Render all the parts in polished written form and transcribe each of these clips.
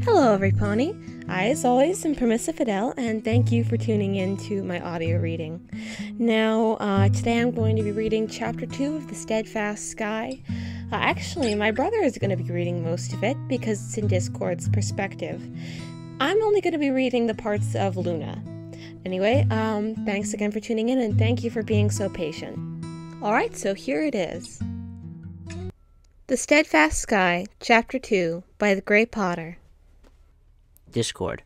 Hello, Everypony. I, as always, am Permissive Fidel, and thank you for tuning in to my audio reading. Now, today I'm going to be reading Chapter 2 of the Steadfast Sky. Actually, my brother is going to be reading most of it because it's in Discord's perspective. I'm only going to be reading the parts of Luna. Anyway, thanks again for tuning in, and thank you for being so patient. Alright, so here it is. The Steadfast Sky, Chapter 2, by the Grey Potter. Discord.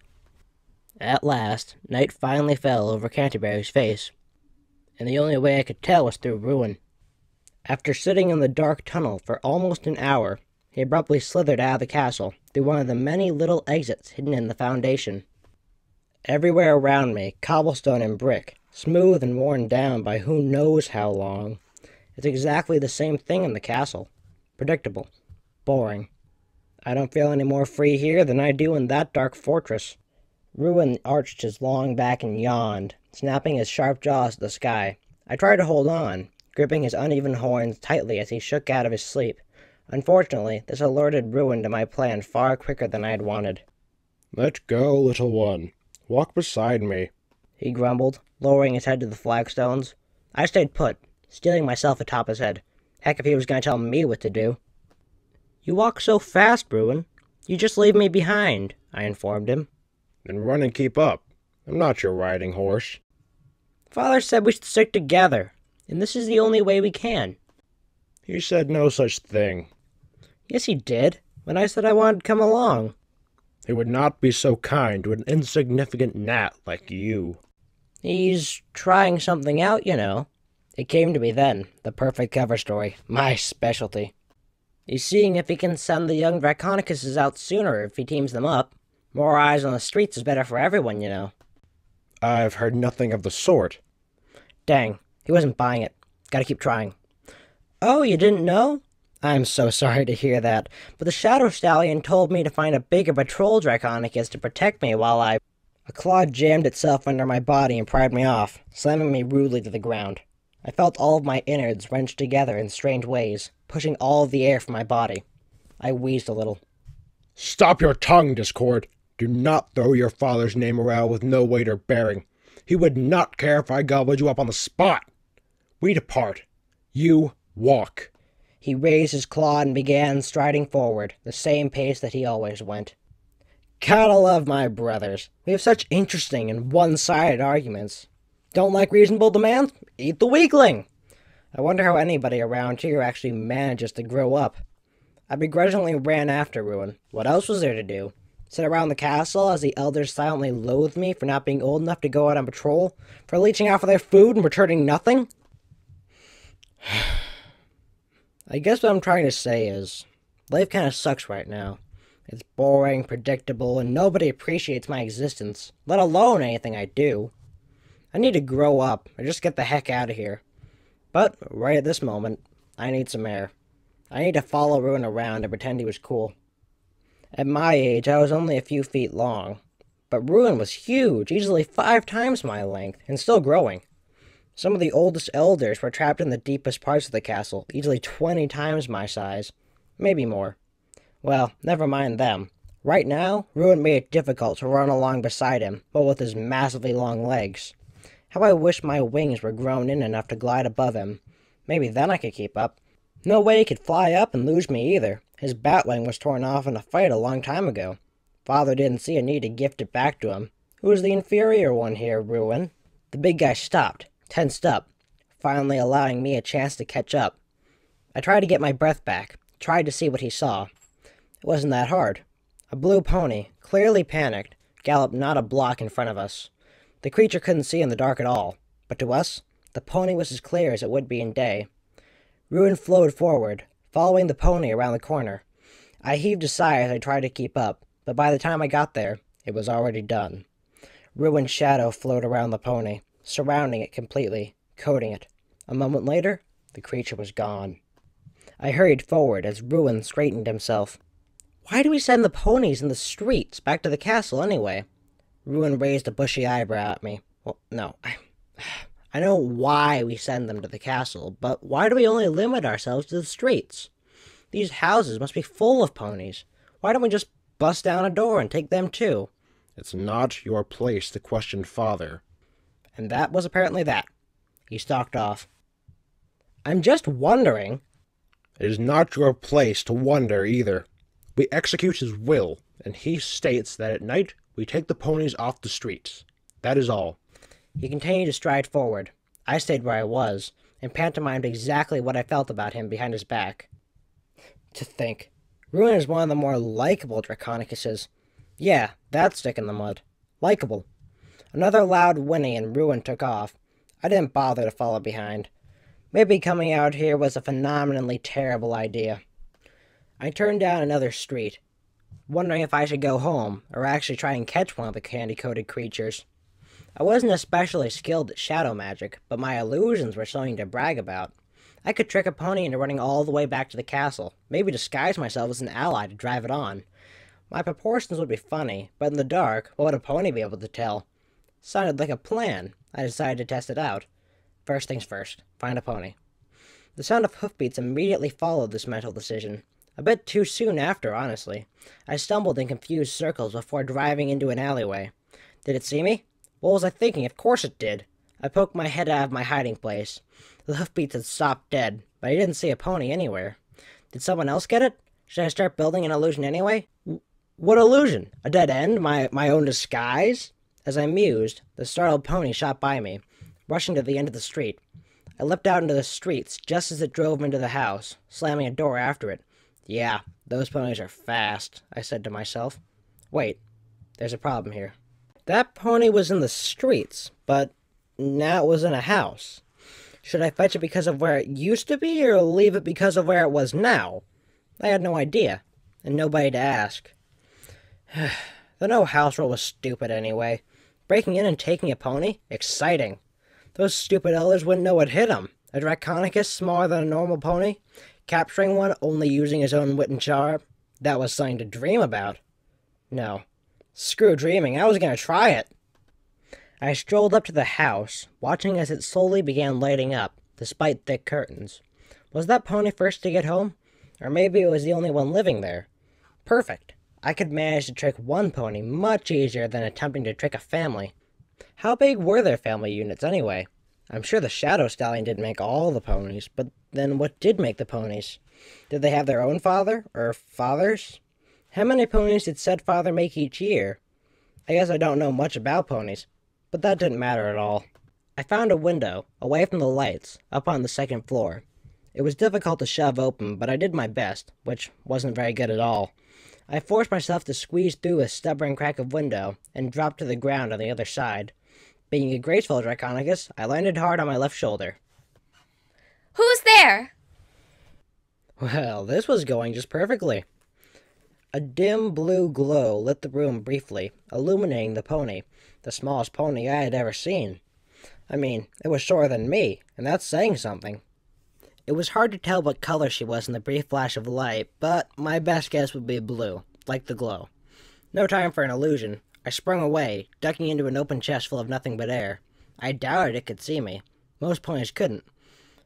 At last, night finally fell over Canterbury's face, and the only way I could tell was through ruin. After sitting in the dark tunnel for almost an hour, he abruptly slithered out of the castle through one of the many little exits hidden in the foundation. Everywhere around me, cobblestone and brick, smooth and worn down by who knows how long. It's exactly the same thing in the castle. Predictable. Boring. I don't feel any more free here than I do in that dark fortress. Ruin arched his long back and yawned, snapping his sharp jaws at the sky. I tried to hold on, gripping his uneven horns tightly as he shook out of his sleep. Unfortunately, this alerted Ruin to my plan far quicker than I had wanted. "Let go, little one. Walk beside me," he grumbled, lowering his head to the flagstones. I stayed put, steeling myself atop his head. Heck if he was going to tell me what to do. "You walk so fast, Ruin. You just leave me behind," I informed him. "Then run and keep up. I'm not your riding horse." "Father said we should stick together, and this is the only way we can." "He said no such thing." "Yes, he did, when I said I wanted to come along." "He would not be so kind to an insignificant gnat like you." "He's trying something out, you know." It came to me then, the perfect cover story, my specialty. He's seeing if he can send the young Draconicuses out sooner if he teams them up. More eyes on the streets is better for everyone, you know. "I've heard nothing of the sort." Dang, he wasn't buying it. Gotta keep trying. "Oh, you didn't know?" I'm so sorry to hear that, but the Shadow Stallion told me to find a bigger patrol Draconicus to protect me while I... A claw jammed itself under my body and pried me off, slamming me rudely to the ground. I felt all of my innards wrenched together in strange ways, pushing all of the air from my body. I wheezed a little. "Stop your tongue, Discord. Do not throw your father's name around with no weight or bearing. He would not care if I gobbled you up on the spot. We depart. You walk." He raised his claw and began striding forward, the same pace that he always went. Gotta love my brothers. We have such interesting and one-sided arguments. Don't like reasonable demands? Eat the weakling! I wonder how anybody around here actually manages to grow up. I begrudgingly ran after Ruin. What else was there to do? Sit around the castle as the elders silently loathed me for not being old enough to go out on patrol? For leeching out for their food and returning nothing? I guess what I'm trying to say is, life kind of sucks right now. It's boring, predictable, and nobody appreciates my existence, let alone anything I do. I need to grow up, or just get the heck out of here. But, right at this moment, I need some air. I need to follow Ruin around and pretend he was cool. At my age, I was only a few feet long. But Ruin was huge, easily 5 times my length, and still growing. Some of the oldest elders were trapped in the deepest parts of the castle, easily 20 times my size. Maybe more. Well, never mind them. Right now, Ruin made it difficult to run along beside him, but with his massively long legs. How I wish my wings were grown in enough to glide above him. Maybe then I could keep up. No way he could fly up and lose me either. His batwing was torn off in a fight a long time ago. Father didn't see a need to gift it back to him. Who was the inferior one here, Ruin? The big guy stopped, tensed up, finally allowing me a chance to catch up. I tried to get my breath back, tried to see what he saw. It wasn't that hard. A blue pony, clearly panicked, galloped not a block in front of us. The creature couldn't see in the dark at all, but to us, the pony was as clear as it would be in day. Ruin flowed forward, following the pony around the corner. I heaved a sigh as I tried to keep up, but by the time I got there, it was already done. Ruin's shadow flowed around the pony, surrounding it completely, coating it. A moment later, the creature was gone. I hurried forward as Ruin straightened himself. Why do we send the ponies in the streets back to the castle anyway? Ruin raised a bushy eyebrow at me. Well, no. I know why we send them to the castle, but why do we only limit ourselves to the streets? These houses must be full of ponies. Why don't we just bust down a door and take them too. It's not your place to question father. And that was apparently that. He stalked off. I'm just wondering. It is not your place to wonder either. We execute his will, and he states that at night we take the ponies off the streets. That is all. He continued to stride forward. I stayed where I was, and pantomimed exactly what I felt about him behind his back. To think, Ruin is one of the more likable Draconicuses. Yeah, that stick in the mud. Likeable. Another loud whinny and Ruin took off. I didn't bother to follow behind. Maybe coming out here was a phenomenally terrible idea. I turned down another street, wondering if I should go home, or actually try and catch one of the candy-coated creatures. I wasn't especially skilled at shadow magic, but my illusions were something to brag about. I could trick a pony into running all the way back to the castle, maybe disguise myself as an ally to drive it on. My proportions would be funny, but in the dark, what would a pony be able to tell? Sounded like a plan. I decided to test it out. First things first, find a pony. The sound of hoofbeats immediately followed this mental decision. A bit too soon after, honestly. I stumbled in confused circles before driving into an alleyway. Did it see me? What was I thinking? Of course it did. I poked my head out of my hiding place. The hoofbeats had stopped dead, but I didn't see a pony anywhere. Did someone else get it? Should I start building an illusion anyway? What illusion? A dead end? My own disguise? As I mused, the startled pony shot by me, rushing to the end of the street. I leapt out into the streets just as it drove into the house, slamming a door after it. Yeah, those ponies are fast, I said to myself. Wait, there's a problem here. That pony was in the streets, but now it was in a house. Should I fetch it because of where it used to be, or leave it because of where it was now? I had no idea, and nobody to ask. The no house rule was stupid anyway. Breaking in and taking a pony? Exciting. Those stupid elders wouldn't know what hit them. A Draconicus smaller than a normal pony? Capturing one only using his own wit and charm? That was something to dream about. No. Screw dreaming, I was going to try it. I strolled up to the house, watching as it slowly began lighting up, despite thick curtains. Was that pony first to get home? Or maybe it was the only one living there. Perfect. I could manage to trick one pony much easier than attempting to trick a family. How big were their family units anyway? I'm sure the Shadow Stallion didn't make all the ponies, but then what did make the ponies? Did they have their own father, or fathers? How many ponies did said father make each year? I guess I don't know much about ponies, but that didn't matter at all. I found a window, away from the lights, up on the second floor. It was difficult to shove open, but I did my best, which wasn't very good at all. I forced myself to squeeze through a stubborn crack of window, and dropped to the ground on the other side. Being a graceful Draconicus, I landed hard on my left shoulder. Who's there? Well, this was going just perfectly. A dim blue glow lit the room briefly, illuminating the pony, the smallest pony I had ever seen. I mean, it was shorter than me, and that's saying something. It was hard to tell what color she was in the brief flash of light, but my best guess would be blue, like the glow. No time for an illusion. I sprung away, ducking into an open chest full of nothing but air. I doubted it could see me. Most ponies couldn't.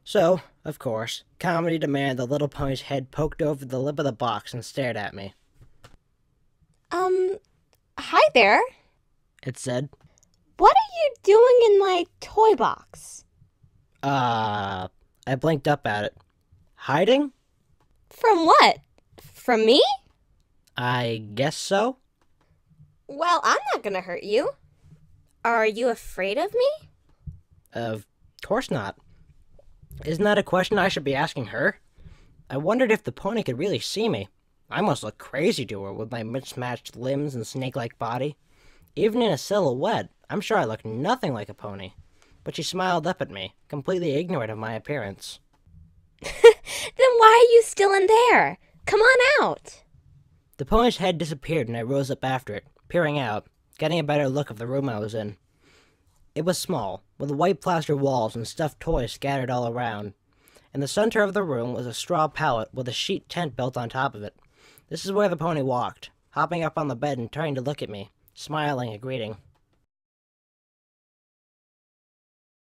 So, of course, comedy demanded the little pony's head poked over the lip of the box and stared at me. Hi there. It said. What are you doing in my toy box? I blinked up at it. Hiding? From what? From me? I guess so. Well, I'm not gonna hurt you. Are you afraid of me? Of course not. Isn't that a question I should be asking her? I wondered if the pony could really see me. I must look crazy to her with my mismatched limbs and snake-like body. Even in a silhouette, I'm sure I look nothing like a pony. But she smiled up at me, completely ignorant of my appearance. Then why are you still in there? Come on out. The pony's head disappeared and I rose up after it, peering out, getting a better look of the room I was in. It was small, with white plaster walls and stuffed toys scattered all around. In the center of the room was a straw pallet with a sheet tent built on top of it. This is where the pony walked, hopping up on the bed and turning to look at me, smiling a greeting.